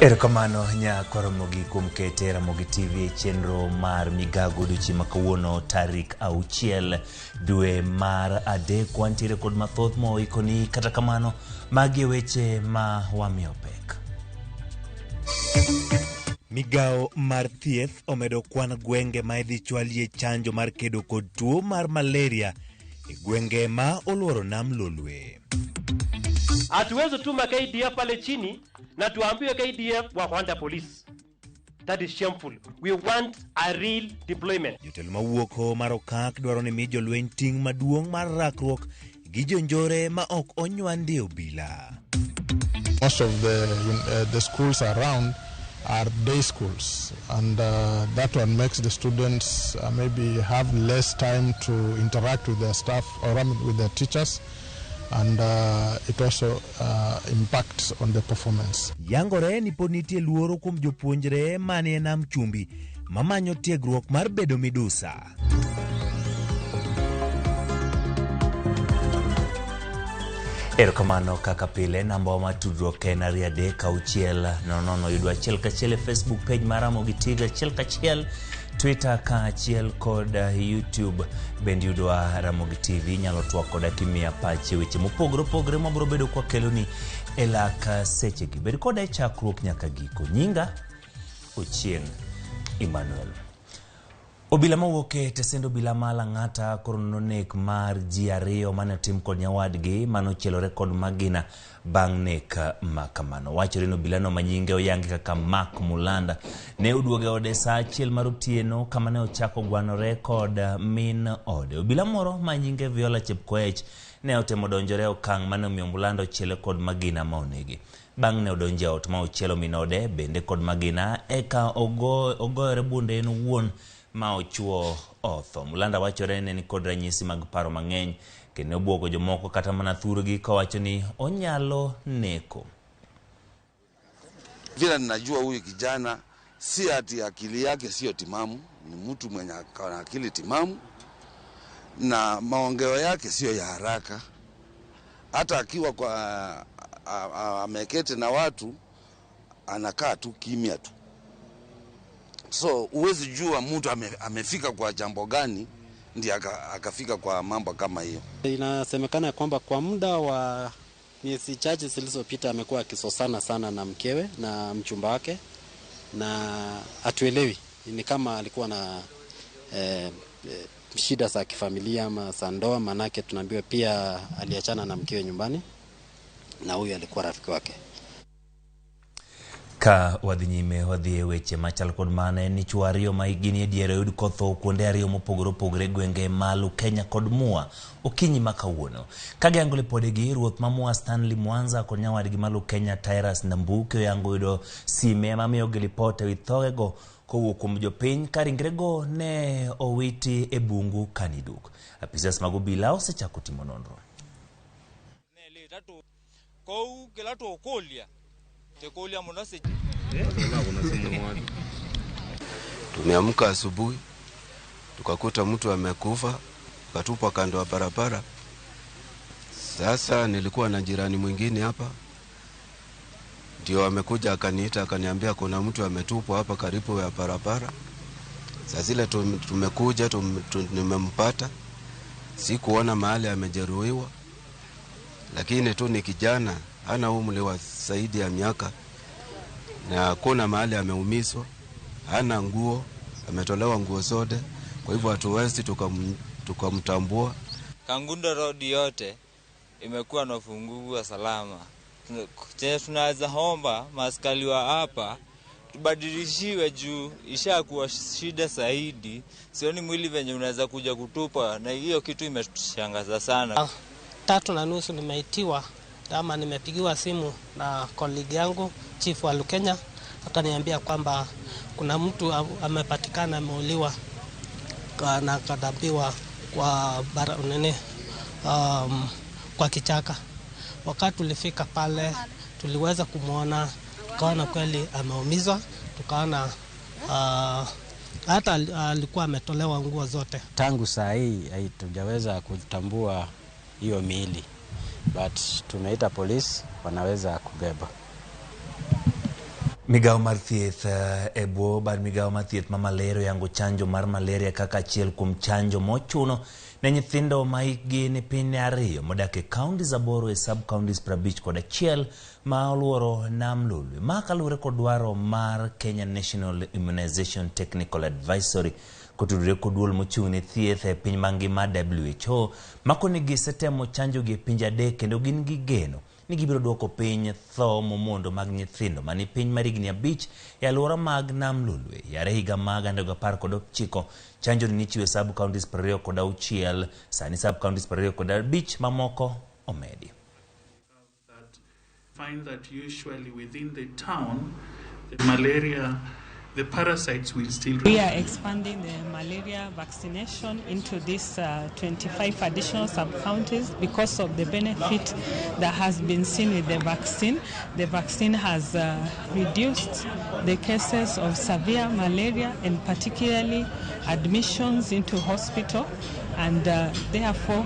Erokamano nyako Ramogi kuom kete Ramogi TV chenro mar Migago duchi makawuono tarik 6 dwe mar adek wantiere kod mathoth moikoni kata kamano magi weche ma wamiyo pek. Migao mar thieth omedo kwan gwenge ma idhi chwalie chanjo mar kedo kod tuo mar malaria e gwenge ma oluoro nam Lolwe. Hatuwezi tuma KDF pale chini na tuambiwe KDF wakwanda police. That is shameful. We want a real deployment. Jotelo mawuok mar okak dwaro ni mi jolweny ting' maduong' mar rakruok gi jonjore ma ok onywandi obila. Most of the schools around are day schools, and that one makes the students maybe have less time to interact with their staff or with their teachers, and it also impacts on the performance. Yangore ni ponitie luoro kuom jopuonjre manie nam chumbi mamanyo tiegruok mar bedo midusa. Erokamano kaka pile namba ma tudruok en 336 yudwa achiel kachiel e Facebook page mar Ramogi TV achiel kachiel, Twitter ka achiel kod YouTube bende yudwa Ramogi TV. Nyalo twak koda kimia pache weche mopogore mabiro bedo kwa keloni e lak sechegi. Bed koda e chakruok nyaka giko. Nyinga Ochieng Emmanuel. Obila mawuoke tesendo obila mala ng'ata korononek mar G2 mane tim kod nyawadgi manochielore kod magina bang' nek makamano. Wachore ni obila no manyinge oyangi kaka Mark Mulanda ne oduoge ode saa 1 mar otieno kama ne ochako gwanore kod min ode. Obila moro manyinge Viola Chepkoech ne otemo donjore okang' mane omiyo Mulanda ochiele kod magina maonegi. Bang' ne odonje ot ma ochielo min ode bende kod magina eka ogoyore bunde en wuon ma ochuo otho. Mulanda wachore ni kod ranyisi mag paro mang'eny kendo obwogo jomoko kata mana thurgi kawacho ni onyalo neko. Vile ninajua huyu kijana si ati akili yake sio timamu, ni mtu mwenye akili timamu na maongeo yake sio ya haraka. Hata akiwa kwa ameketi na watu anakaa tu kimya tu. So uwezi jua mtu amefika kwa jambo gani ndiye akafika kwa mambo kama hiyo. Inasemekana kwamba kwa muda wa miezi chache zilizopita amekuwa akisosana sana na mkewe na mchumba wake, na hatuelewi ni kama alikuwa na shida za kifamilia ama za ndoa, manake tunaambiwa pia aliachana na mkewe nyumbani na huyu alikuwa rafiki wake. Ka wadhinyime wadhie weche machal kod mane ni chuario maigini ediere yud kotho kuonde ariyo mopogore gwenge malu Kenya kod Mua okinyi makawuono. Kagiango lipodegi ruoth ma Mua Stanley Mwanza kod nyawadgi malu Kenya Tyrus Nambuke oyango yudo sime mamiyo gilipote withogego kowuok kuom jopiny ka ringrego ne owiti e bungu Kaniduk. Apisas mag obila osechako timo nonro. Tumeamka asubuhi tukakuta mtu amekufa katupwa kando ya barabara. Sasa nilikuwa na jirani mwingine hapa, ndio amekuja akaniita akaniambia kuna mtu ametupwa hapa karibu ya barabara. Sasa zile tumekuja nimempata, sikuona mahali amejeruhiwa, lakini tu ni kijana ana umri wa zaidi ya miaka na kuna mahali ameumizwa, hana nguo, ametolewa nguo zote, kwa hivyo hatuwezi tukamtambua. Kangundo road yote imekuwa na ufunguzi wa salama. Tunaweza omba maskali wa hapa tubadilishiwe juu ishakuwa shida zaidi. Sioni mwili venye unaweza kuja kutupa, na hiyo kitu imetushangaza sana. 3:30 nimeitiwa ama nimepigiwa simu na colleague yangu chief wa Kenya, akaniambia kwamba kuna mtu amepatikana ameuliwa na kadambiwa kwa kwa kichaka. Wakati tulifika pale tuliweza kumuona, tukaona kweli ameumizwa, tukaona hata alikuwa ametolewa nguo zote. Tangu saa hii hatujaweza kutambua hiyo miili, but tumeita polisi wanaweza kubeba. Migago mar thieth ebo bar migago mar thieth ma malaria yango chanjo mar malaria kaka achiel kuom chanjo mochuno ne nyithindo ma hikgi ni piny 2 modak e kaunti aboro e sub counties 51 ma oluoro nam lolwe. Ma kaluwore kod dwaro mar Kenya National Immunization Technical Advisory kotudore kod duol mochung' ne thieth e piny mangima WHO makoni gisetemo chanjo gi e pinje 3 kendo gin gi geno ni gibiro duoko piny tho momondo mag nyithindo mani piny mar higni 5 e alwora mag nam lolwe. Yare higa mag 2019 chanjo ni chiwe sub counties 26 sani sub counties 25 mamoko omedi. Find that usually within the town the malaria, the parasites will still... We are expanding the malaria vaccination into these 25 additional sub-counties because of the benefit that has been seen with the vaccine. The vaccine has reduced the cases of severe malaria and particularly admissions into hospital, and therefore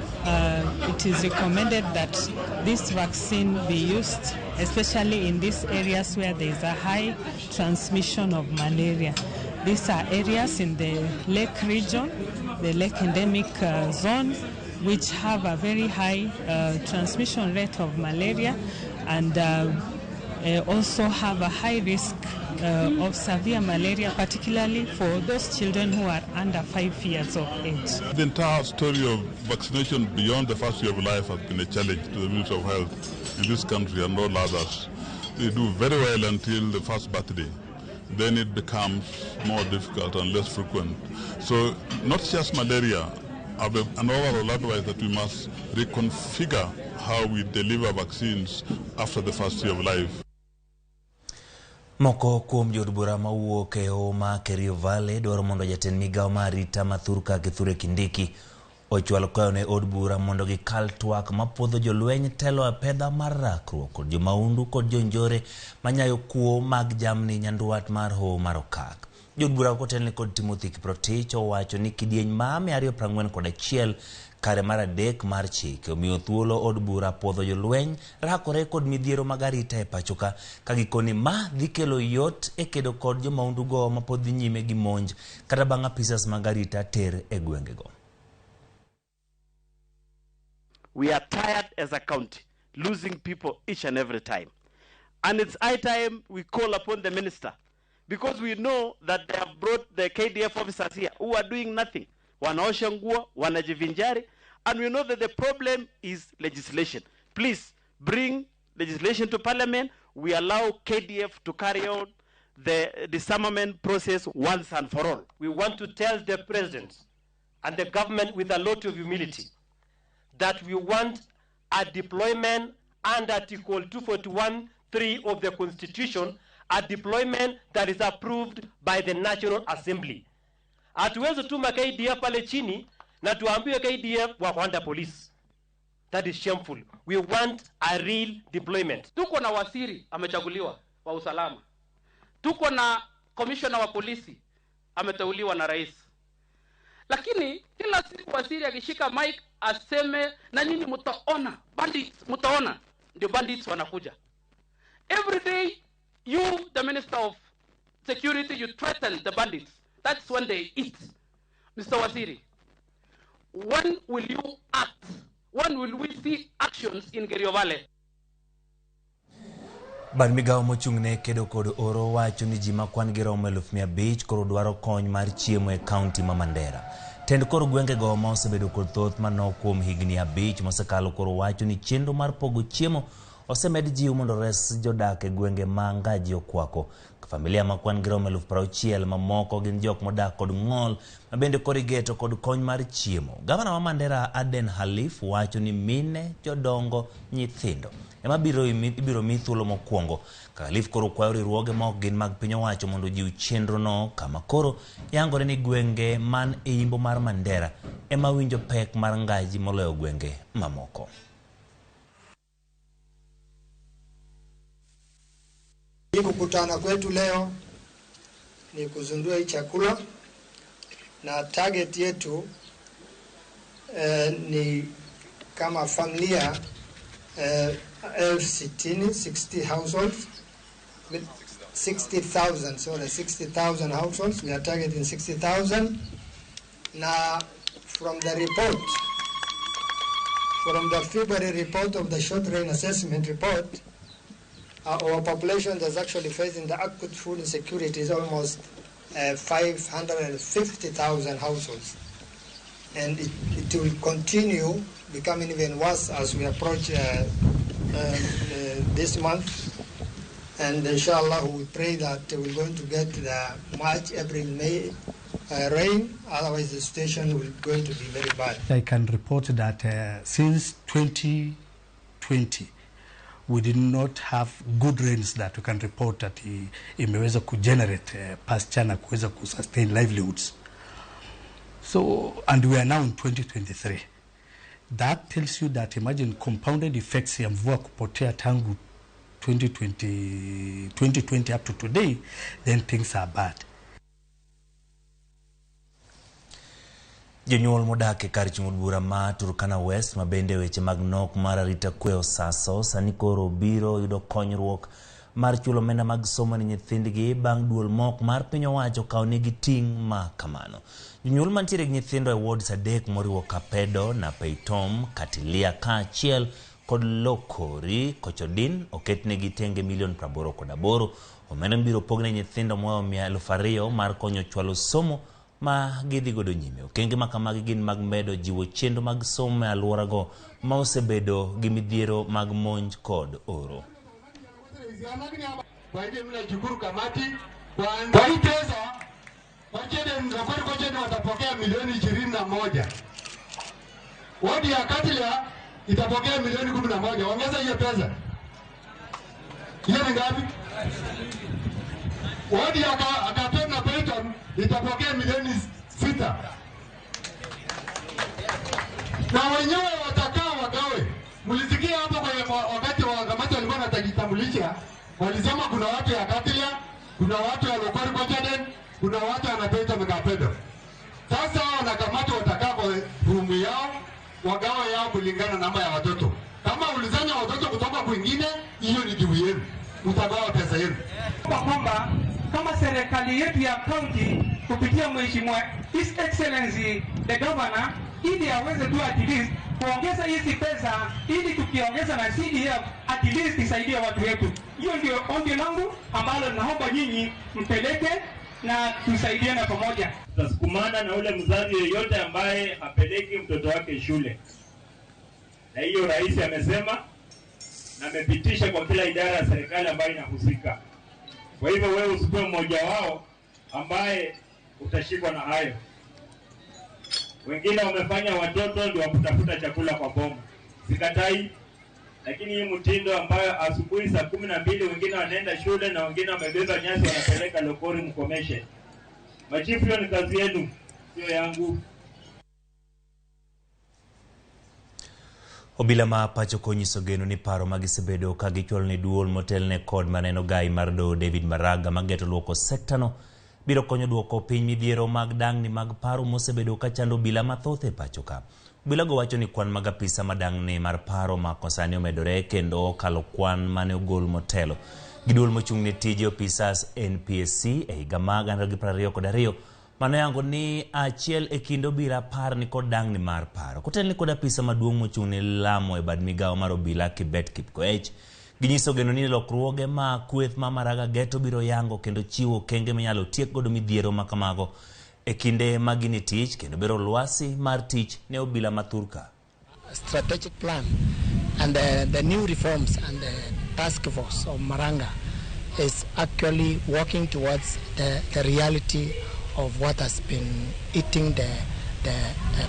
it is recommended that this vaccine be used especially in these areas where there is a high transmission of malaria. These are areas in the lake region, the lake endemic zone, which have a very high transmission rate of malaria and also have a high risk of severe malaria, particularly for those children who are under 5 years of age. The entire story of vaccination beyond the first year of life has been a challenge to the Ministry of Health in this country and all others. They do very well until the first birthday. Then it becomes more difficult and less frequent. So not just malaria, an overall advice that we must reconfigure how we deliver vaccines after the first year of life. Moko kuom jod bura mawuok e Homa Kerio Valley dwaro mondo jatend migawo mar arita Mathurka Kithure Kindiki ochwal kwayo ne od bura mondo gikal twak mapodho jolweny telo apedha mar rakruok kod jomaundu kod jonjore manyayo kuo mag jamni nyanduat mar Hoho mar Okak. Jod bura kotelne kod Timothy Kiprotich owacho ni kidieny ma 241 kare mar 3 mar chike omiyo thuolo od bura podho jolweny rakore kod midhiero mag arita e pachoka kagikoni ma dhi kelo yot e kedo kod jomaundu go mapodhi nyime gi monj kata bang' apisas mag arita ter e gwengego. We are tired as a county, losing people each and every time. And it's high time we call upon the minister, because we know that they have brought the KDF officers here who are doing nothing. Wanaosha nguo, wanajivinjari, and we know that the problem is legislation. Please bring legislation to parliament. We allow KDF to carry on the disarmament process once and for all. We want to tell the president and the government with a lot of humility that we want a deployment under Article 241(3) of the Constitution, a deployment that is approved by the National Assembly. Hatuwezi tuma KDF pale chini na tuambiwe KDF wakwanda police. That is shameful. We want a real deployment. Tuko na waziri amechaguliwa wa usalama. Tuko na commissioner wa polisi ameteuliwa na rais. Lakini kila siku waziri akishika mic aseme na nyinyi mtaona bandits, mtaona ndio bandits wanakuja. Every day you, the Minister of Security, you threaten the bandits. That's when they eat. Mr. Waziri, when will you act? When will we see actions in Kerio Valley? Bar migawo mochung' ne kedo kod oro wacho ni ji makwan gi romo 500 koro dwaro kony mar chiemo e kaunti ma Mandera. Tend koro gwengego ma osebedo kod thoth manok kuom higni 5 mosekalo koro wacho ni chenro mar pogo chiemo osemed jiw mondo res jodak e gwenge ma ngaji okwako. Familia makwan gi romo 60,000 mamoko gin jok modak kod ng'ol ma bende koro igeto kod kony mar chiemo. Gavana wa Mandera Aden Halif wacho ni mine, jodongo, nyithindo ema ibiro mi thuolo mokwongo. Halif koro kwayo riwruoge ma ok gin mag piny owacho mondo jiw chenro no kama koro yangore ni gwenge man e imbo mar Mandera ema winjo pek mar ngaji moloyo gwenge mamoko. Kukutana kwetu leo ni kuzindua hii chakula na target yetu ni kama familia 60 households 60,000. So the 60,000 households, we are targeting 60,000. Now, from the report, from the February report of the short range assessment report, our population that's actually facing the acute food insecurity is almost 550,000 households. And it will continue becoming even worse as we approach this month. And inshallah, we pray that we're going to get the March, April, May rain. Otherwise, the situation will going to be very bad. I can report that since 2020, we did not have good rains that we can report that imeweza kugenerate pasture na kuweza kusustain livelihoods. So, and we are now in 2023. That tells you that, imagine compounded effects ya mvua kupotea tangu 2020 up to today, then things are bad. Jonyuol modake kar chung'o bura ma Turkana West mabende weche mag nok mar arita kwe osaso sani koro biro yudo konyruok mar chulo omenda mag somo ne nyithindgi bang' duol mok mar piny owacho kawnegi ting' ma kamano. Jonyuol mantiere gi nyithindo e wards 3 moriwo Kapedo na Peitom, Katilia kaachiel kod Lokori Kochodin oketnegi tenge $88,000. Omenda biro pogne nyithindo moa 200,000 mar konyo chwalo somo ma gidhi godo nyime. Okenge makamagi gin mag medo jiwo chenro mag somo e alworago ma osebedo gi midhiero mag monj kod oro. Kwa hii pesa Kochede watapokea milioni 21. Wadi ya Katilia itapokea milioni 11. Ongeza hiyo pesa. Hiyo ni ngapi? Wadi ya Kapedo na Peitom itapokea milioni 6. Na wenyewe watakaa wagawe. Mlisikia hapo kwa wakati wa kamati walikuwa wanajitambulisha, walisema kuna watu ya Katilia, kuna watu ya Lokori Kochede, kuna watu wanapita Kapedo. Sasa wanakamati watakaa kwa rumu yao, wagawa yao kulingana na namba ya watoto. Kama ulizanya watoto kutoka kwingine, hiyo ni juu yenu. Utagawa pesa yenu. Kwamba kama serikali yetu ya county kupitia Mheshimiwa His Excellency the Governor, ili aweze tu at least kuongeza hizi pesa, ili tukiongeza na CDF at least isaidie watu wetu. Hiyo ndio ombi langu ambalo naomba nyinyi mpeleke na tusaidiane pamoja. Tutasukumana na ule mzazi yeyote ambaye hapeleki mtoto wake shule. Na hiyo rais amesema na amepitisha kwa kila idara ya serikali ambayo inahusika. Kwa hivyo wewe usikuwe mmoja wao ambaye utashikwa na hayo. Wengine wamefanya watoto ndio wakutafuta chakula kwa boma. Sikatai, lakini hii mtindo ambayo asubuhi saa 12 wengine wanaenda shule na wengine wamebeba nyasi wanapeleka Lokori mkomeshe. Machifu, hiyo ni kazi yenu, sio yangu. Obila ma pacho konyiso geno ni paro magisebedo ka gichwalo ni duol motelne kod maneno gai mar do David Maraga mageto luoko sektano biro konyo duoko piny midhiero mag dang'ni mag paro mosebedo ka chando obila mathoth e pacho ka. Obila go wacho ni kwan mag apisa madang'ni mar paro ma kosani omedore kendo kalo kwan mane ogol motelo gi duol mochung' ne tije opisas NPSC e higa mag 2022 mano yango ni achiel e kind obila par ni kod dang'ni mar paro. Kotel ni kod apisa maduong' mochung' ne lamo e bad migawo mar obila Kibet Kipkoech ginyiso geno ni lokruoge ma kweth ma Maraga geto biro yango kendo chiwo kenge minyalo tiek godo midhiero makamago e kinde magini tich kendo bero lwasi mar tich ne obila mathurka. Strategic plan and the new reforms and the task force of Maranga is actually working towards the reality of what has been eating the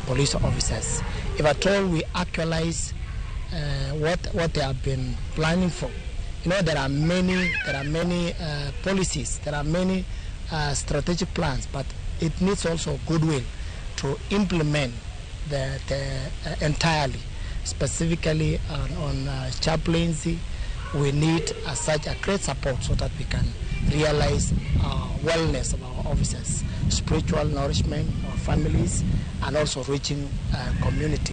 police officers. If at all we actualize what they have been planning for, you know, there are many policies, there are many strategic plans, but it needs also goodwill to implement the entirely. Specifically on chaplaincy, we need such a great support so that we can realize wellness of our officers, spiritual nourishment of families, and also reaching community.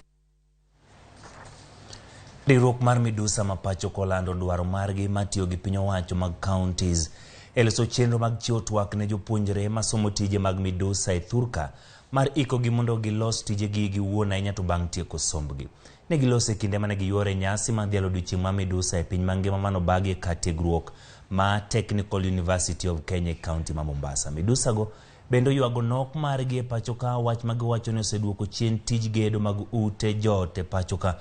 Riwruok mar midusa ma pacho kolando dwaro margi matiyo gi piny owacho mag counties eloso chenro mag chiwo twak ne jopuonjre masomo tije mag midusa e thurka mar ikogi mondo gilos tijegi giwuon ahinya to bang' tieko sombgi. Ne gilose kinde mane giyuore nyasi mar dhialo odiechieng' mar midusa e piny mangima manobagi kar tiegruok ma Technical University of Kenya County ma Mombasa. Midusa go bendo yuago nok margi e pacho ka, wach magiwacho ni oseduoko chien tij gedo mag ute jote pacho ka.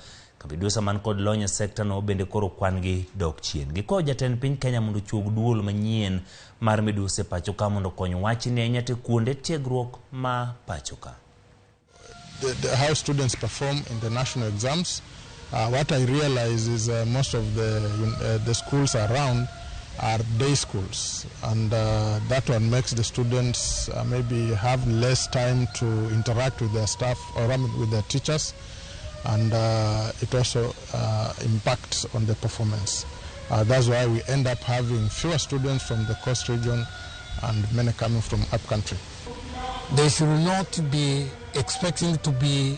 Midusa man kod lony e sekta no bende koro kwan gi dok chien. Giko jatend piny Kenya mondo chuog duol manyien mar midusa e pacho ka mondo kony wach ni ahinya te kuonde tiegruok ma pacho ka. How students perform in the national exams. What I realize is most of the schools around are day schools, and that one makes the students maybe have less time to interact with their staff or with their teachers, and it also impacts on the performance. That's why we end up having fewer students from the coast region and many coming from upcountry. They should not be expecting to be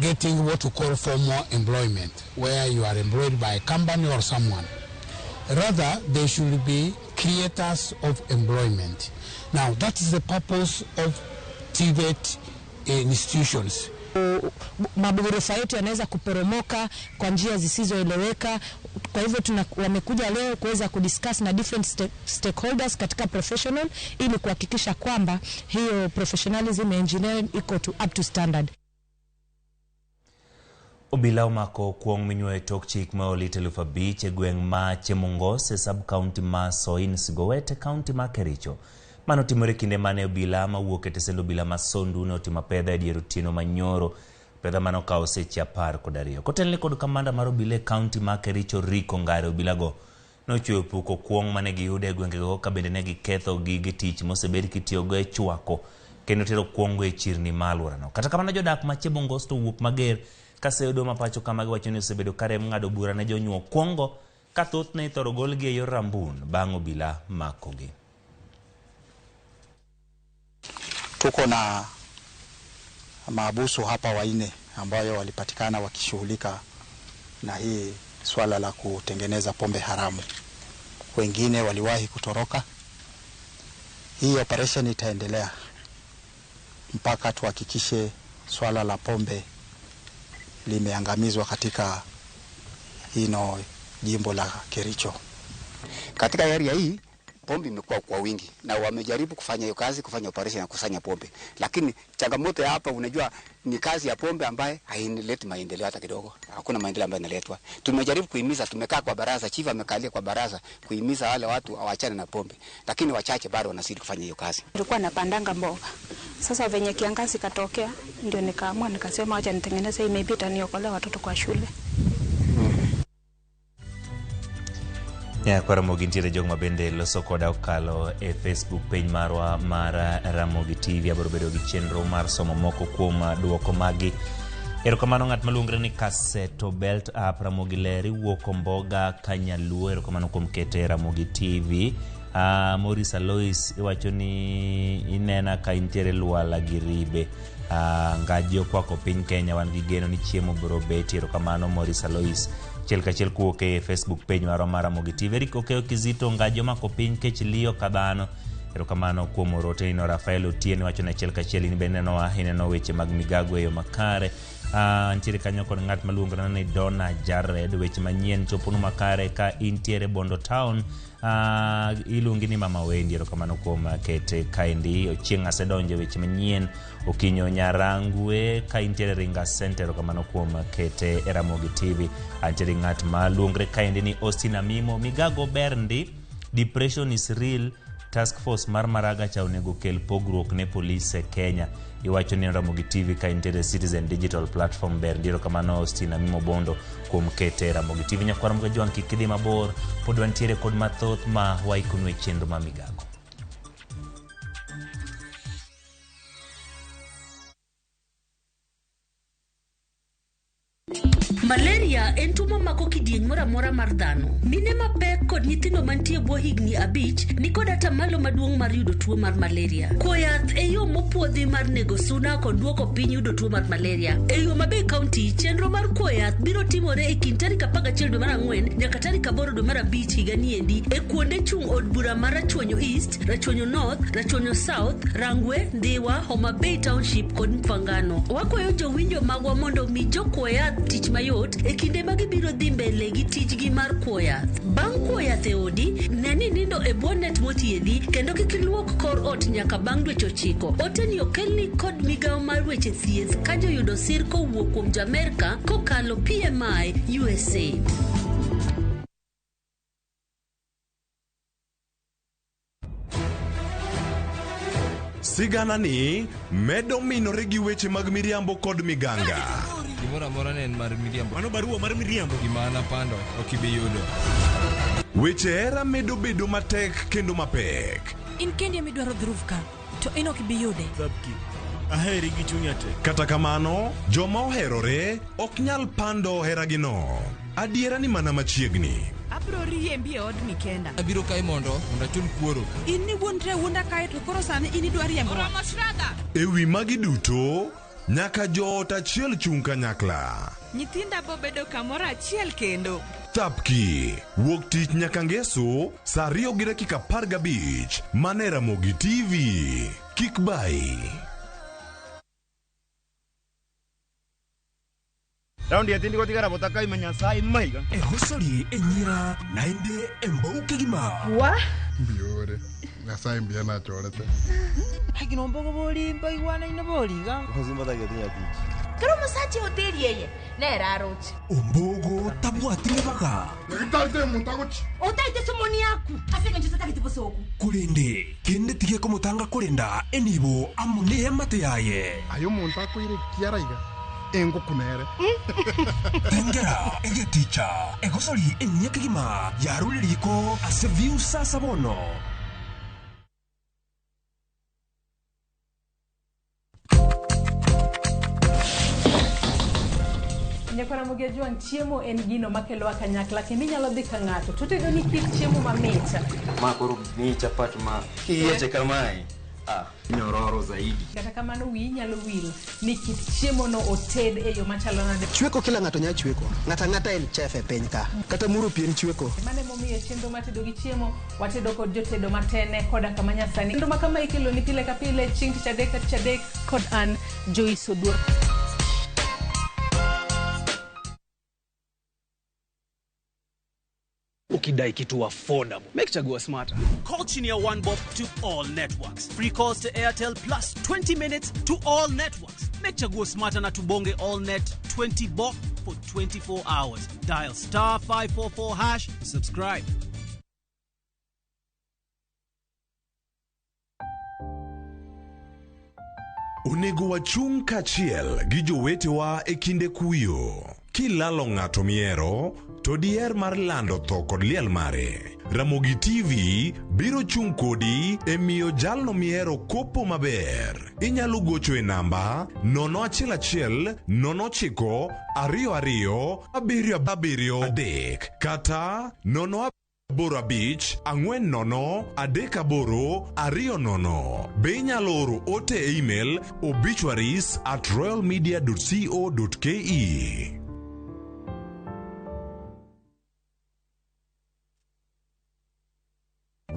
getting what we call formal employment, where you are employed by a company or someone. Rather, they should be creators of employment. Now, that is the purpose of TVET institutions. Maboresho yetu yanaweza kuporomoka kwa njia zisizoeleweka. Kwa hivyo wamekuja leo kuweza kudiscuss na different stakeholders katika professional ili kuhakikisha kwamba hiyo professionalism engineering iko up to standard. Obila omako kuong minywe tok chik ma olit 5,000 e gweng' ma Chemongos e sub-county ma Soin Sigowete county ma Kericho. Mano timore kinde mane obila ma wuok e tesend obila ma Sondu ne otimo pedha e dier otieno manyoro. Pedha mano kao seche 12. Kotelne kod kamanda mar obila e county ma Kericho Rico Ngare, obila go nochweyo puko kuong mane giyude e gwengego ka bende ne giketho gige tich mosebed kitiyogo e chwako kendo tero kuongo e chirni ma alworano. Kata kamano jodak ma Chemongos to wuok mager kaseyudo mapacho kama giwacho ni osebedo karem ng'ado bura ne jonyuo kuongo ka thothne ithoro golgi e yor rambun bang' obila makogi. Tuko na maabusu hapa wanne ambayo walipatikana wakishughulika na hii swala la kutengeneza pombe haramu. Wengine waliwahi kutoroka. Hii operation itaendelea mpaka tuhakikishe swala la pombe limeangamizwa katika hino jimbo la Kericho. Katika area hii pombe imekuwa kwa wingi na wamejaribu kufanya hiyo kazi, kufanya operation ya kusanya pombe, lakini changamoto ya hapa unajua ni kazi ya pombe ambaye hainileti maendeleo hata kidogo. Hakuna maendeleo ambayo inaletwa. Tumejaribu kuhimiza, tumekaa kwa baraza, chief amekalia kwa baraza kuhimiza wale watu awachane na pombe, lakini wachache bado wanazidi kufanya hiyo kazi. Nilikuwa napandanga mboga. Sasa venye kiangazi katokea ndio nikaamua nikasema acha nitengeneze imepita niokolee watoto kwa shule. Kwa Ramogi ntiere jog mabende loso koda okalo e Facebook page marwa mar Ramogi TV. Abiro bedo gi chenro mar somo moko kuom duoko magi. Erokamano ng'at maluongre ni Kaseto Belt Up Ramogi Leri wuok Omboga Kanyaluo. Erokamano kuom kete Ramogi TV. Maurice Alois iwacho ni inena ka intiere Luala gi Ribe. Ngaji kwako piny Kenya wan gi geno ni chiemo biro beti. Erokamano Maurice Alois. Chiel kachiel kuok e Facebook page mar Ramogi TV. Eriko Keo Kizito Ngaji omako piny kech liyo kadhano. Erokamano kuom orote ino Rafael Otieno wacho na chiel kachiel in bende ineno weche mag Migago e yo makare. Ntiere kanyo kod ng'at maluongore ni Donna Jared. Weche manyien chopono makare ka intiere Bondo Town. Iluongi ni Mama Wendi. Erokamano kuom kete kaendi. Ochieng' asedonjo weche manyien Okinyo Nyarangwe ka intiere Ringa Center. Erokamano kuom kete e Ramogi TV. Antiere ng'at maluongre kaendi ni Austin Amimo. Migago Berndi, depression is real. Task Force mar Maraga cha onego kel pogruok ne police e Kenya. Iwacho ni Ramogi TV ka intere Citizen Digital Platform ber. Ndiro kamano Austin Amimo Bondo kuom kete Ramogi TV. Nyakwara mga joang kikidhi mabor pod wantiere kod mathoth ma waikonu e chenro ma Migago. Malaria en tuo mamako kidieny moro moramora mar dhano. Mine mapek kod nyithindo mantie bwo higni 5 ni kod atamalo maduong' mar yudo tuo mar malaria. Kuo yath e yo mopuodhi mar nego suna kod duoko piny yudo tuo mar malaria. E yo Mabei County, chenro mar kuo yath biro timore e kind tarik 11 dwe mar 4 nyaka tarik 8 dwe mar 5 higa niendi e kuonde chung' od bura mar Rachuonyo East, Rachuonyo North, Rachuonyo South, Rangwe, Dhiwa, Homa Bay Township kod Mfangano. Wakwayo jowinjo magwa mondo mi jokuo yath tich mayot e kinde ma gibiro dhi mbele gi tijgi mar kuo yath. Bang' kuo yath e odi, ne ni nindo e bwo net mothiedhi kendo kik iluok kor ot nyaka bang' dweche 9. Oteni okelni kod migawo mar weche thieth ka joyudo sir kowuok kuom Jamerka kokalo PMI USA. Sigana ni medo minore gi weche mag miriambo kod miganga. Gimora mora ne en mar miriambo. Mano barua mar miriambo. Gimana pando okibiyudo. Weche era medo bedo matek kendo mapek. In kendi midwaro dhurufka to in okibiyude. Sabki. Aheri gi chunya te. Kata kamano, joma oherore ok nyal pando heragino. Adiera ni mana machiegni. Abro riembi e od mi kenda. Abiro kai mondo achul kuoro. In ni wuonre wunda kai to koro sani in idwa riembo. Ewi magi duto, nyaka joot achiel chung' kanyakla. Nyithinda bo bedo kamoro achiel kendo. Thapki, wuok tich nyaka ngeso, saa 2:15 mane Ramogi TV. Kik bai. Raundi ya tindi kotika rabotaka imanyasai maiga. Hosoli enyira naende embouke gima. Wa? Biore. Nasai mbiana chorete. Hagi nombogo boli mbai wana ina boli ga. Kozimba da getinya tich. Karo musachi hoteli yeye. Ne rarochi. Ombogo tabwatire baka. Ngitalde muntagochi. Otaite somoni yaku. Asenge njisata kitibosoku. Kulende kende tige ko mutanga kulenda enibo amune mate yaye. Ayo muntako ire kiaraiga. Engo kunere. Tengera ege ticha. Egosoli enyeke gima. Yarule liko aseviu sasa bono. Nyakwana Mugejuan, chiemo en gino makelo kanyakla kendo inyalo dhi ka ng'ato to tedo ni kit chiemo mamit. Ma koro ni chapat ma kiyeche kamae. Nyororo zaidi. Kata kamano wi nyalo wil ni kit chiemo no oted e yo machalo nade. Chweko kila ng'ato nya chweko. Ng'ata en chef e piny ka. Kata muro pien chweko. Mane momiyo chenro matedo gi chiemo watedo kod jotedo matene koda kama nyasani. Kendo makama ikelo ni pile ka pile chieng' tich adek kod an Joyce Oduor. Ukidai kitu affordable, make Chagua smarter. Call Chinia One Bob to all networks. Free calls to Airtel plus 20 minutes to all networks. Make Chagua smarter na tubonge all net 20 bob for 24 hours. Dial *544#. Subscribe. Onego wachung' kachiel gi jowetewa e kinde kuyo. Kilalo ng'ato miero, to diher mar lando tho kod liel mare. Ramogi TV biro chung' kodi e miyo jalno miero kopo maber. Inyalo gocho e namba 011 09 22 773 kata 085 40 38 Be inyalo oro ote e email obituaries@royalmedia.co.ke.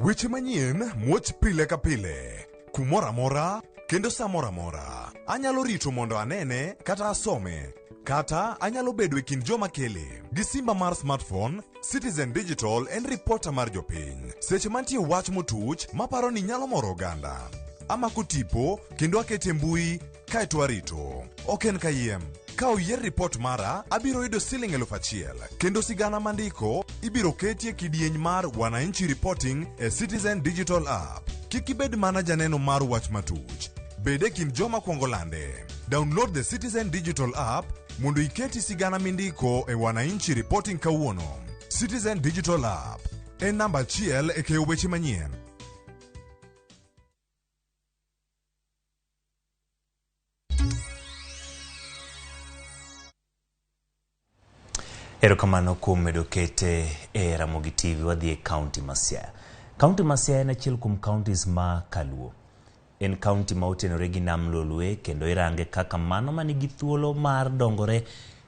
Weche manyien muoch pile ka pile, kumora mora kendo samora mora. Anyalo rito mondo anene kata asome, kata anyalo bedo e kind joma kele. Gi simba mar smartphone, Citizen Digital en reporter mar jopiny. Seche mantie wach motuch maparo ni nyalo moro oganda. Amako tipo kendo akete mbui kaeto arito. Ok en kayiem. Ka oyier report mara, abiro yudo Sh1,000 kendo sigana mandiko ibiro ketie kidieny mar Wananchi Reporting e Citizen Digital App. Kik ibed mana janeno mar wach matuch. Bede kind joma kuongo lande. Download the Citizen Digital App mondo iketi sigana mindiko e Wananchi Reporting kawuono. Citizen Digital App en namba achiel e keyo weche manyien. Erokamano kuom medo kete e Ramogi TV wadhi e kaunti ma Siaya. Kaunti ma Siaya en achiel kuom counties ma kaluo. En kaunti ma otenore gi nam Lolwe kendo irange kaka mano manigi thuolo mar dongore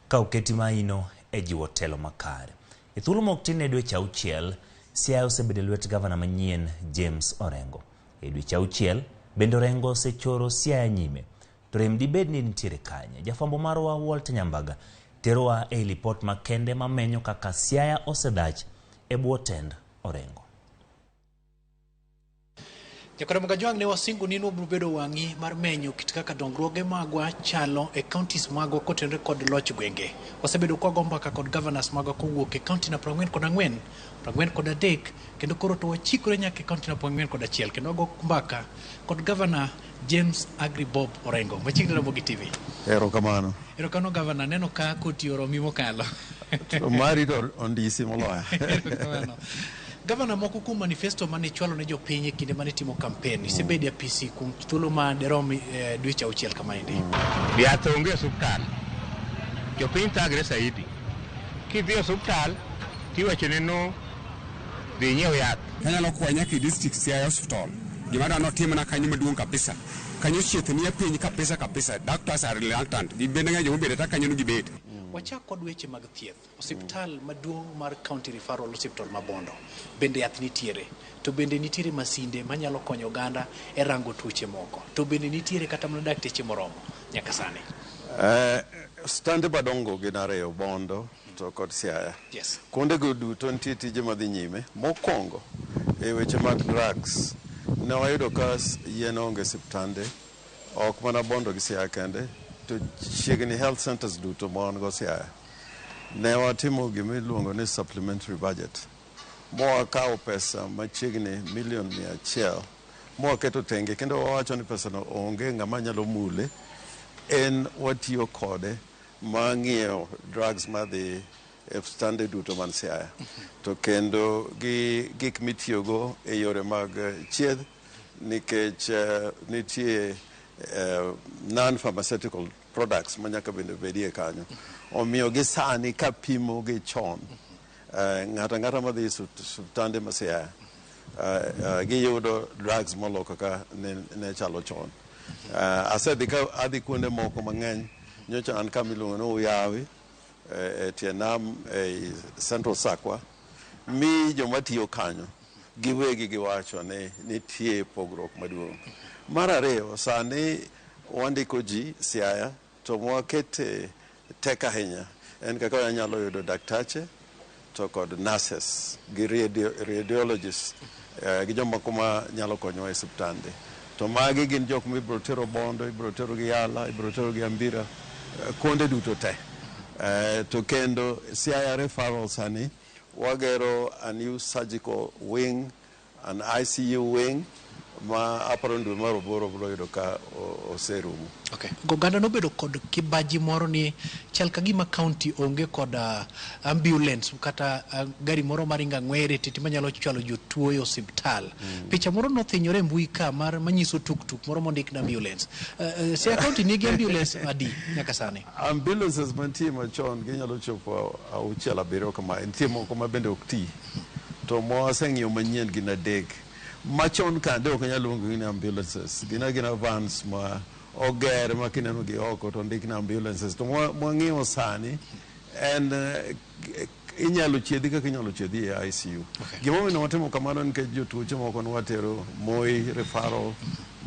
ka oketi maino e jiwo telo makare. E thuolo moktin e dweche 6, Siaya osebedo lwet gavana manyien James Orengo. E dweche 6 bende Orengo osechoro Siaya nyime. To rem dibed ni nitiere kanye. Jafwambo marwa Walter Nyambaga terowa e lipot makende mamenyo kaka Siaya osedach e bwo tend Orengo. Jakora Mugajwang ne wasingo nino bedo wangi mar menyo kit kaka dongruoge magwa chalo e counties magwa kotenre kod loch gwenge. Wasebedo kwa gomba kod governors magwa kowuok e county na 44 kod 3 kendo koro to wachikore nyaka e county na 41 kendo wago mbaka kod governor James Agri Bob Orengo. Machiegni Ramogi TV. Erokamano. Erokamano governor, neno ka koti oro mimo kalo. Mari to ondisi moloya. Erokamano. Governor moko kuom manifesto mane chwalo ne jopiny e kinde mane timo kampeni isebedi e PC kuom thuolo ma derom dweche 6 kamaendi. Yath onge osuptal. Jopiny thagre saidi. Kidhi osuptal tiwachone no dhi nyiew yath. Anyalo kwanya ki district Siaya Hospital. Gima dano timna kanyo maduong' kabisa. Kanyo chieth ni piny kabisa. Doctors are reluctant. Gibende ng'e jomobede ta kanyo gibet. Wachak kod weche mag thieth. Osiptal maduong' mar County Referral Hospital Mabondo bende yath nitiere. To bende nitiere masinde manyalo konyo oganda e rango tuoche moko. To bende nitiere kata mana dakteche moromo nyaka sani. Stande madongo gin ariyo, Bondo to kod Siaya. Yes. Kuonde go duto nitie tije madhi nyime. Mokwongo e weche mag drugs ne wayudo ka yien onge siptande ok mana Bondo gi Siaya kende to chiegni health centers duto ma wan go Siaya. Ne watimo gima iluongo ni supplementary budget. Mowakawo pesa machiegni milion 100 mowaketo tenge kendo wawacho ni pesa no onge ng'ama nyalo mule. En watiyo kode ma ng'iewo drugs madhi e stande duto man Siaya. To kendo gi gik mitiyogo e yore mag chieth nikech nitie non-pharmaceutical products manyaka bende bedie kanyo. Omiyo gi sani kapimo gi chon ng'ata madhi subtande ma Siaya giyudo drugs molo kaka ne chalo chon. Asedhi ka adhi kuonde moko mang'eny nyocha an kamiluongo ni Uyawi e tie nam e Central Sakwa mi joma tiyo kanyo giwegi giwacho ni nitie pogruok maduong'. Mar ariyo, sani wandiko ji Siaya to mwakete tek ahinya en kaka wanyalo yudo daktache to kod nurses gi radiologists gi jomoko ma nyalo konyowa e suptande. To magi gin jok ma ibiro tero Bondo, ibiro tero gi Yala, ibiro tero gi Ambira, kuonde duto te. To kendo Siaya referral sani wagero a new surgical wing, an ICU wing ma aparo ndwe mar 8 biro yudo ka oserumo. Okay. Goganda nobedo kod kibaji moro ni chal ka gima county onge kod ambulance kata gari moro maringa ng'were titi manyalo chwalo jotuo e osiptal. Picha moro nothinyore mbui ka manyiso tuk moro mondik na ambulance. Siaya county nigi ambulance adi nyaka sani? Ambulances mantie machon ginyalo chopo 6-7 kama nitie moko ma bende ok ti. To mwaseng'iyo manyien gin 3. Machon kande ok nyalo luongo ni ambulances. Gina vans ma oger ma kineno gi oko to ndik na ambulances. To mwang'iyo sani en inyalo chiedhi kaka inyalo chiedhi e ICU. Gimomiyo watimo kamano nikech jotuoche moko nwatero Moi referral,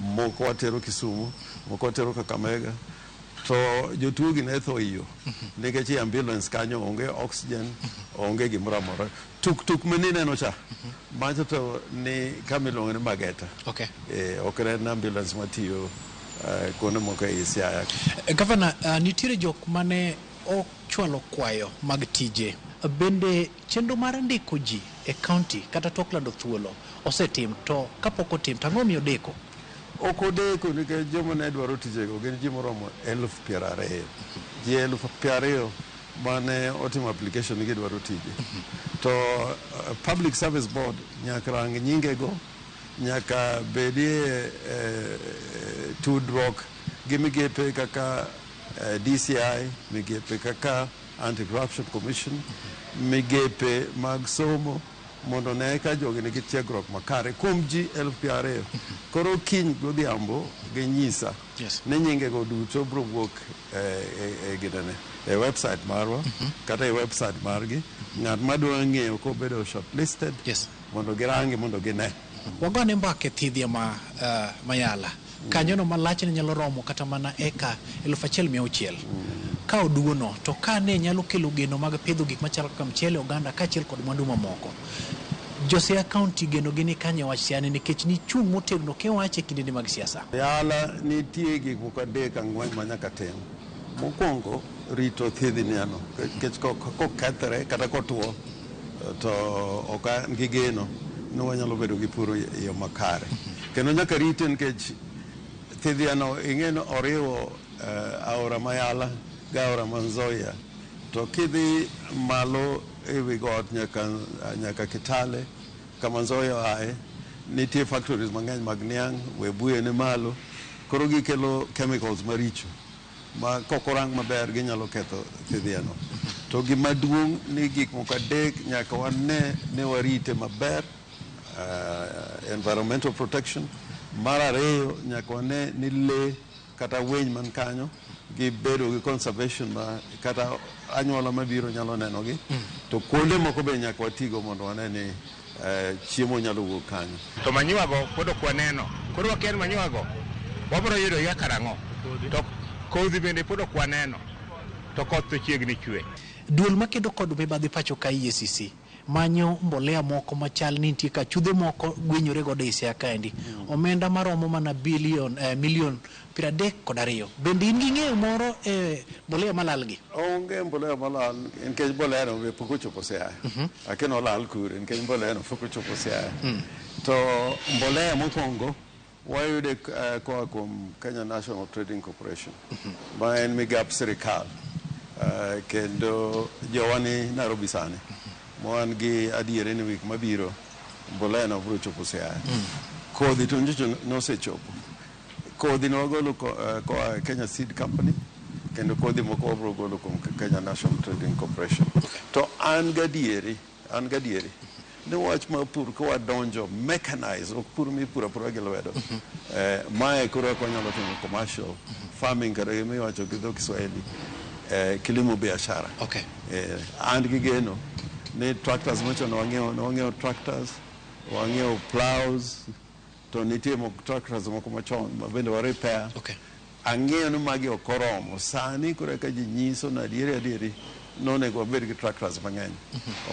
moko watero Kisumu, moko watero Kakamega. To jotuo gi ne tho iyo nikech ambulance kanyo onge oxygen, onge gimoro amora. Tuk menino cha macho to ni kamiluongo ni Mageta. Okay. Ok en ambulance matiyo kuonde moko e Siaya. Governor, nitiere jok mane ochwalo kwayo mag tije. Bende chenro mar ndiko ji e county kata toklando thuolo osetim to kapok otim tang'o miyo deko? Ok odeko nikech joma ne dwaro tijego gin ji moromo 20,000. Ji 20,000 mane otimo application ni gidwaro tije. To Public Service Board nyaka rang nyingego, nyaka bedie tudruok gi migepe kaka DCI, migepe kaka Anti-Corruption Commission, migepe mag somo, mondo ne ka jogi nigi tiegruok makare kuom ji 20,000. Koro kiny godhiambo gi nyisa ne nyinge go duto bro wuok e website marwa kata e website margi, ng'at madwa ng'eyo ko bedo shortlisted mondo girangi mondo gine. Wagone mbake thidhia mayala kanyono malach ne nyalo romo kata mana eka 1,600. Ka oduono to ka ne nyalo kelo geno mag pidho gik machalo kaka mchele, oganda kaachiel kod mwandu mamoko. Josiaya County geno gini kanye wach siane nikech ni chung motegno kewache kinde mag siasa. Yala nitie gik moko 3-4 manyaka tim. Mokwongo rito thidhini ano nikech kokethre kata kotuo to ok an gi geno ni wanyalo bedo gi puro yo makare. Kendo nyaka rite nikech thidhiano ing'eno oriwo aora Mayala ga aora Manzoia, to kidhi malo ewi got nyaka Kitale kama Nzoia ae nitie factories mang'eny mag niang', Webuye ni malo, koro gikelo chemicals maricho ma kokorang maber ginyalo ketho thidhiano. To gima duong' ni gik moko 3 nyaka wane ni warite maber, environmental protection. Mar 2 nyaka wane ni le kata winy man kanyo gibedo gi conservation ma kata anyuola mabiro nyalo nenogi. To kuonde moko be nyaka watigo mondo wane ni chiemo nyalo wuok kanyo. To manyuago pod ok waneno. Koro wakia manyuago wabiro yudo ya karang'o. To kodhi bende pod ok waneno. To koth to chiegni chwe. Duol makedo kod mibadhi pacho ka EACC manyo mbolea moko machal ni nitie ka chudhe moko gwenyore godo e Siaya kaendi. Omenda maromo mana milion 32. Bende in gi ng'eyo moro mbolea malalgi? Onge mbolea malal nikech mbolea no be pok ochopo Siaya. Akeno lal kure nikech mbolea no pok ochopo Siaya. To mbolea mokwongo wayude koa kuom Kenya National Trading Corporation ma en migap sirikal, kendo jowani Nairobi sani moan gi adiere ni wik mabiro mbolea no bro chopo Siaya. Kodhi to njocho nosechopo. Kodhi no wagolo koa Kenya Seed Company, kendo kodhi moko wabro golo kuom Kenya National Trading Corporation. To an gadieri ne wach ma pur ko wadonjo mechanize ok pur mi pura gi lwedo. Mae koro ko nyalo timo commercial farming kata mi wacho gi dho Kiswahili kilimo biashara. And gi geno ne tractors mocho no wang'iewo tractors, wang'iewo plows, to nitie moko tractors moko machon ma bende wa repair. Ang'eyo ni magi okoromo sani koro ka ji nyiso na adieri nonego wabed gi tractors mang'eny.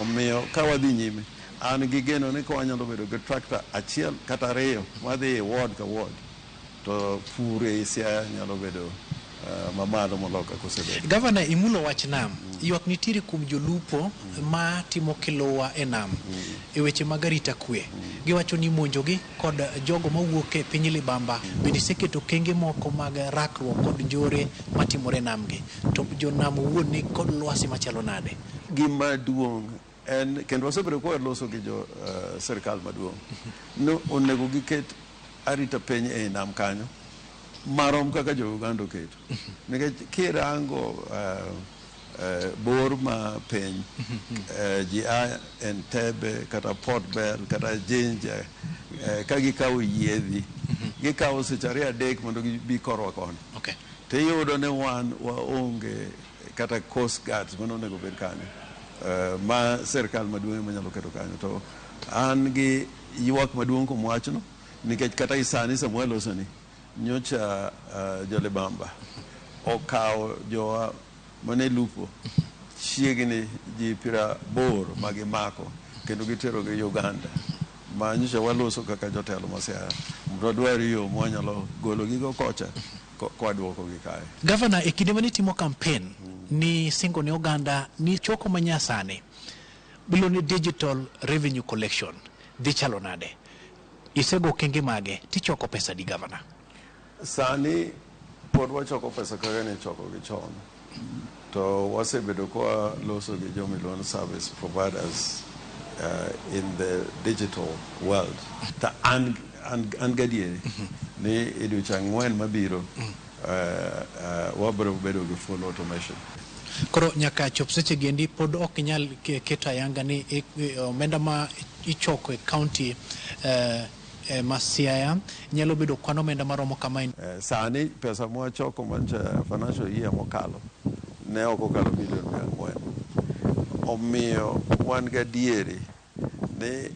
Omiyo ka wadhi nyime an gi geno ni ko wanyalo bedo gi tractor achiel kata 2 madhi ward ka ward, to pur e Siaya nyalo bedo mamalo moloka kosebedo. Gavana, imulo wach nam ywak nitiere kuom jolupo ma timo kiluwa e nam e weche mag arita kwe. Giwacho ni monjogi kod jogo mawuok e piny libamba bende seketo kenge moko mag rakruok kod njore matimore namgi, to jonam wuon ni kod lwasi machalo nade? Gima duong' en kendo wasebedo kwa loso gi jo sirikal maduong' no onego giket arita piny e nam kanyo marom kaka jo Uganda keto. Nikech kirango bor ma piny ji a Entebbe kata Port Bell kata Jinja ka gikawo yiedhi gikawo seche 2-3 mondo gibi korwa koni. To iyudo ne wan waonge kata coast guards mano onego bed kanyo ma sirikal maduong' manyalo keto kanyo. To an gi ywak maduong' kuom wachno nikech kata isani Samuel Osani nyocha jolibamba okawo jowa mane lupo chiegni ji 80 magimako kendo gitero gi Uganda, ma nyocha waloso kaka jotelo ma Siaya mondo dwar yo mwanyalo golo gigo kocha kwa duoko gi kae. Gavana, e kinde mane timo campaign ni singo ne Uganda ni choko manyasani bilo ni digital revenue collection dhi chalo nade? Isego kenge mage tichoko pesa di Gavana? Sani pod wachoko pesa kaka ne choko gi chon, to wasebedo kwa loso gi jomilon service providers in the digital world. Ta an gadieri ni idiochieng' 4 mabiro wabiro bedo gi full automation. Koro nyaka chop seche gendi pod ok nyal keto ayanga ni omenda ma ichoko e county Siaya nyalo bedo kwano omenda maromo kama. Sani pesa mwa choko mancha financial year mokalo ne ok okalo bilion 400. Omiyo wan gadieri ni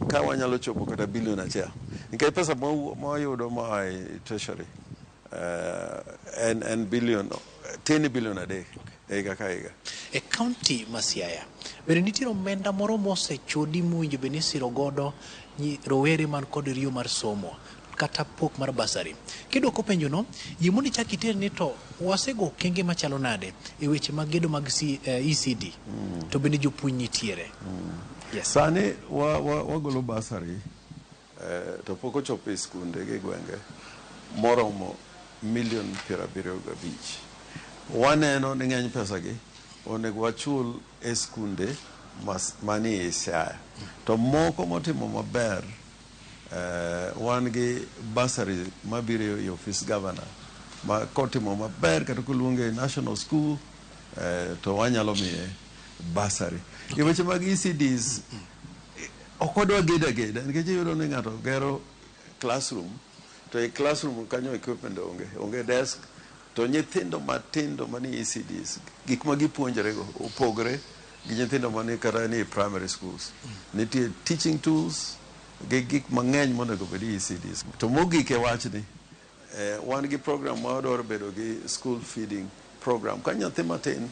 ka wanyalo chopo kata bilion 1 nikech pesa mwayudo ma treasury en bilion 10 bilion 3 higa ka higa. E county ma Siaya bende nitiere omenda moro mosechudi mwinjo bende siro godo rowere man kod riyo mar somo kata pok mar basari. Kidwoko penjo no, yimoni chak iter ni to wasego kenge machalo nade e weche mag gedo mag ECD to bende jopuonj nitiere. Yes. Sani wagolo basari to pok ochopo e skunde gi gwenge moromo milion 75. Waneno ni ng'eny pesa gi onego wachul e skunde mani e Siaya. To moko motimo maber wan gi basari mabiro e office governor ma kotimo maber kata koluonge national school to wanyalo miye basari. E weche mag ECDs ok odwa geda nikech iyudo ni ng'ato gero classroom to e classroom kanyo equipment onge desk to nyithindo matindo mani ECDs gik ma gipuonjore go opogore gi nyithindo mani kata ni primary schools. Nitie teaching tools gik mang'eny monego bed ECDs. To mogik e wachni wan gi program ma odwaro bedo gi school feeding program ka nyathi matin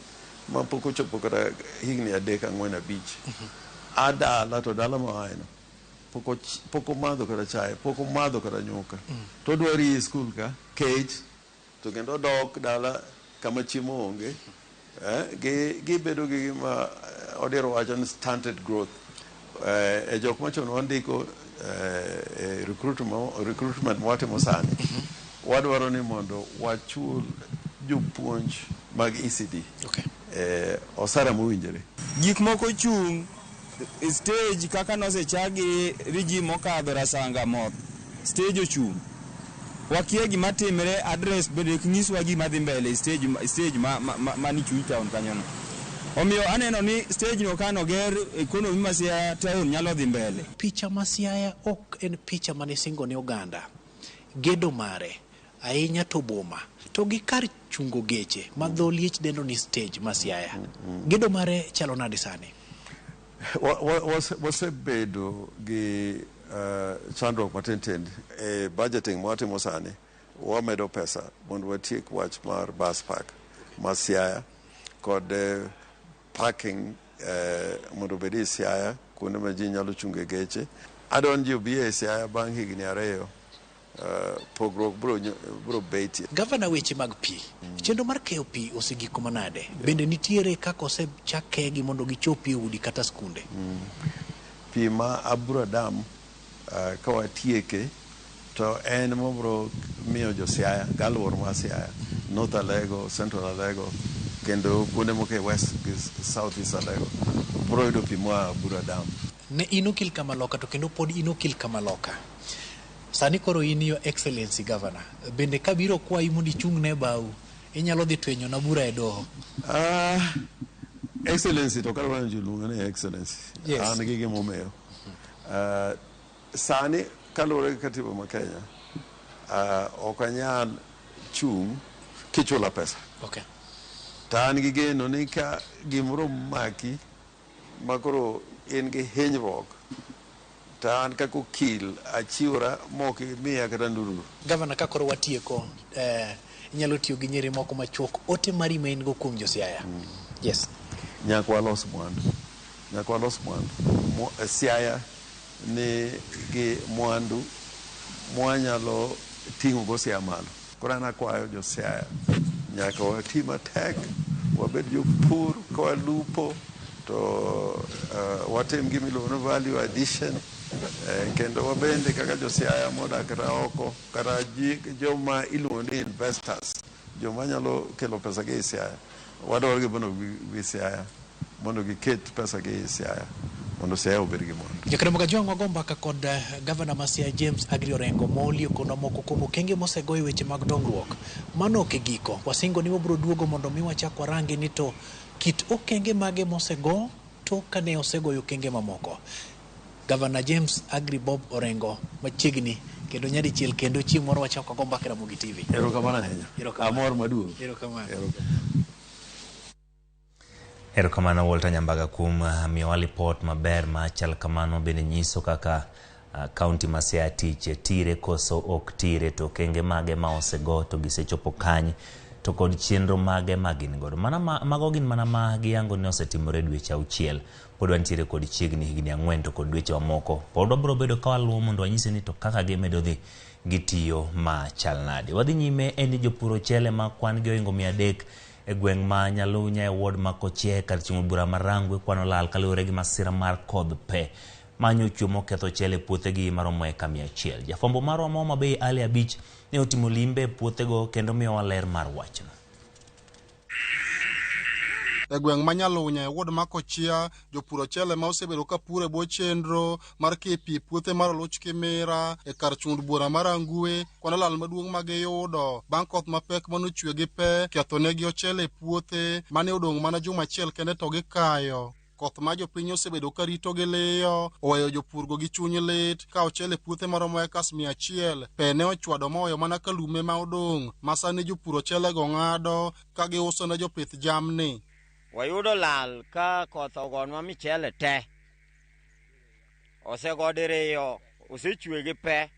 ma pok ochopo kata higni 3-4-5 adala to dala mawaino pok omadho kata chai, pok omadho kata nyuka, to odwari e school ka cage to kendo dok dala kama chiemo onge gibedo gi ma odiro wacho ni stunted growth. E jok machon wandiko recruitment mwatimo sani wadwaro ni mondo wachul jopuonj mag ECD osara mowinjore. Gik moko chung stage kaka nosechagi riji mokadho rasanga moth stage ochung wakia gima timre address bende nyiswa gima dhi mbele stage mani Chui town kanyono. Omiyo aneno ni stage no kano ger economy ma Siaya town nyalo dhi mbele. Picha ma Siaya ok en picha mane singo ne oganda gedo mare ahinya to boma to gi kar chungo geche ma dho liech dendo ni stage ma Siaya gedo mare chalo nade sani? Wasebedo gi chandruok matin e budgeting mwatimo sani wamedo pesa mondo watiek wach mar bus park ma Siaya kod parking mondo bedi e Siaya kuonde ma ji nyalo chunge geche. Adon ji obi e Siaya bang' higni 2 pogruok bro betie. Gavana, weche mag pi chenro mar keyo pi osegiko manade bende nitiere kaka osechak kegi mondo gichopi e udi kata skunde? Pi ma abro dam ka watieke to en mobro miyo jo Siaya galwor ma Siaya North Alego, Central Alego kendo kuonde moko e West gi South East Alego bro yudo pi ma abro dam. Ne inokil kamaloka to kendo pod inokil kamaloka sani koro in Your Excellency Governor bende kabiro kwayi mondo ichung ne bau inyalo dhi twenyo na bura e doho? Excellency to kar wan juluonga ni Excellency. Yes. An gi gimomeyo sani kaluwore gi katiba ma Kenya ok anyal chung kichula pesa. Okay. Ta an gi geno ni ka gimoro maki makoro in gi hinyruok ta an kako kil achiwra moki miya kata ndururu. Gavana, ka koro watieko inyalo tiyo gi nyiri moko machuok ote mari ma in go kuom jo Siaya? Yes. Nyaka walos mwandu Siaya ni gi mwandu mwanyalo ting'o go Siaya malo. Koro an akwayo jo Siaya nyaka wati matek wabed jopur ka walupo to watim gimiluongo ni value addition kendo wabende kaka jo Siaya modak kata oko kata joma iluongo ni investors joma nyalo kelo pesa gi e Siaya wadwaro gi bono gi Siaya mondo giket pesa gi e Siaya mondo Siaya obed gi mwandu. Jakaramo Gajwang' wago mbaka kod Governor ma Siaya James Agri Orengo molio kono moko kuom okenge mosego e weche mag dongruok. Mano ok e giko. Wasingo ni wabiro duogo mondo mi wachak warangi ni to kit okenge mage mosego to kane osegoyo okenge mamoko. Governor James Agri Bob Orengo machiegni kendo nyadichiel kendo chieng' moro wachak wago mbaka Ramogi TV. Erokamano ahinya. Amor maduong'. Erokamano. Erokamano Walter Nyambaga kuom miyowa lipot maber machal kamano, bende nyiso kaka kaunti ma Siaya tich tire koso ok tire, to okenge mage ma osego to gisechopo kany, to kod chenro mage magin godo. Mago gin mana ma giyango ne osetimore dweche 6. Pod wantiere kod chiegni higni 4 to kod dweche mamoko. Pod wabiro bedo ka waluwo mondo wanyise ni to kaka gimedo dhi gitiyo ma chal nade. Wadhi nyime en jopuro chele ma kwan gi oingo 300 e gweng' ma Nyalunya e ward ma Kochie kar chiemo bura marangwe kwano lal kaluwore gi masira mar kodh pe manyo chumo ketho chele puothegi maromo eka 100. Jafwambo marwa ma Homa Bay Ali Abich ne otimo limbe puothego kendo miyo ler mar wachno. E gweng' ma Nyalunya e ward ma Kochia, jopuro chele ma osebedo ka pure bo chenro mar kepi puothe mar Oluch Kimira e kar chund bura mar Angwe kwano lal maduong' ma giyudo bang' koth mapek manochwe gi pe ketho negi ochele puothe mane odong' mana juma achiel kende to gikayo. Koth ma jopiny osebedo ka rito gi liyo oweyo jopurgo gi chuny lit ka ochele puothe maromo ekas 100 pe ne ochwado moweyo mana kalume ma odong' ma sani jopuro chele go ng'ado ka giuso ne jopith jamni. Wayudo lal ka koth ogonwa michele te osegodiriyo osechwe gi pe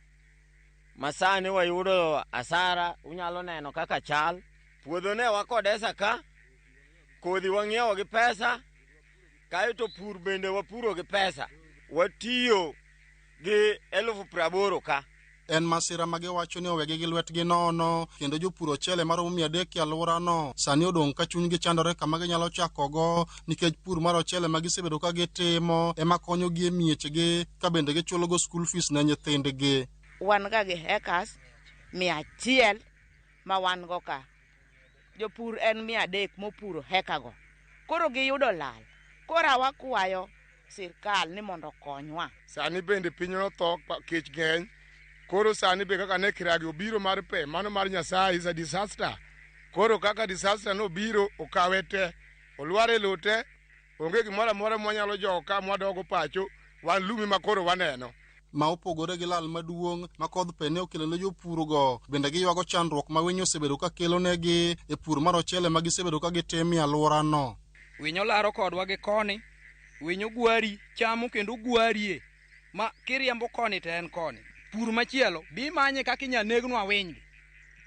masani wayudo asara. Unyalo neno kaka chal puodho ne wakodesa ka kodhi wang'iewo gi pesa, kaeto pur bende wapuro gi pesa, watiyo gi 80,000 ka. En masira ma giwacho ni owegi gi lwetgi nono, kendo jopuro chele maromo 300 e alworano sani odong' ka chunygi chandore kama ginyalo chakogo nikech pur mar ochele ma gisebedo ka gitimo ema konyogi e miechgi ka bende gichulogo school fees ne nyithindgi. Wan ga gi hectares 100 ma wan go ka. Jopur en 300 mopuro hekago. Koro giyudo lal. Kora wakwayo sirkal ni mondo konywa. Sani bende pinyno tho kech ng'eny. Koro sani be kaka ne kiragi obiro mar pe, mano mar Nyasaye is a disaster. Koro kaka disaster no biro okawe te, olware lote, onge gimoro amora mwanyalo jogo ka mwadogo pacho, wan lumi ma koro waneno. Ma opogore gi lal maduong' ma kodh pe ne okelo ne jopurgo, bende giywago chandruok ma winyo osebedo ka kelo negi e pur mar ochele ma gisebedo ka gitimo e alworano. Winyo laro kodwa gi koni, winyo gwari chamo kendo gwarie, ma kiriembo koni te en koni. Pur machielo bi manye kaka inya negnwa winygi.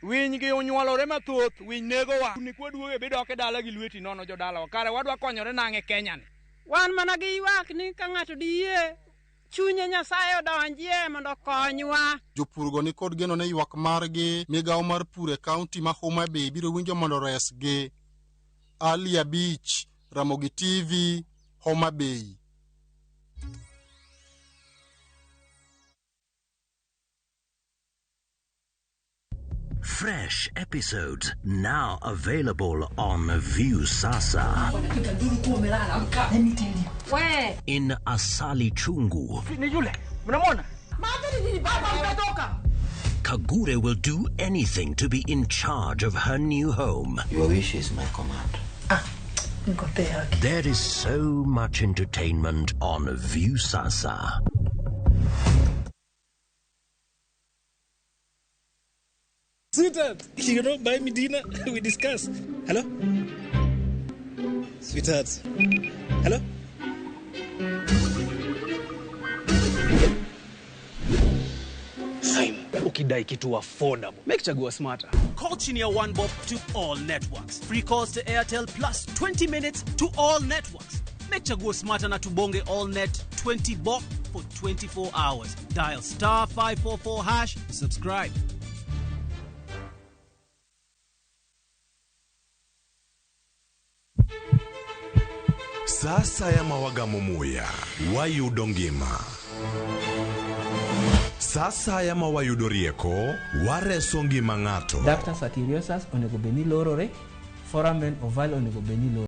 Winygi onyuolore mathoth, winy negowa. Ni kwaduoge bidoke dala gi lweti nono jodalawa. Kare wadwa konyore nang'e Kenya ni. Wan mana gi ywak ni ka ng'ato diyie chunye Nyasaye odonjie mondo konywa. Jopurgo ni kod geno ne ywak margi migawo mar pur e kaunti ma Homa Bay biro winjo mondo resgi. Ali Abich, Ramogi TV, Homa Bay. Fresh episodes now available on View Sasa. In Asali Chungu. Kagure will do anything to be in charge of her new home. Your wish is my command. There is so much entertainment on View Sasa. Sweetheart, you don't buy me dinner? We discuss. Hello? Sweetheart. Hello? Fine. Ukidai kitu affordable. Make Chagua smarter. Call Chinia One Bob to all networks. Free calls to Airtel plus 20 minutes to all networks. Make Chagua smarter na tubonge all net 20 bob for 24 hours. Dial star 544 hash. Subscribe. Sasa ya mawagamo muya wayudo ngima. Sasa ya mawayudo rieko wareso ngima ng'ato. Ductus arteriosus onego beni lorore, foramen oval onego beni lorore.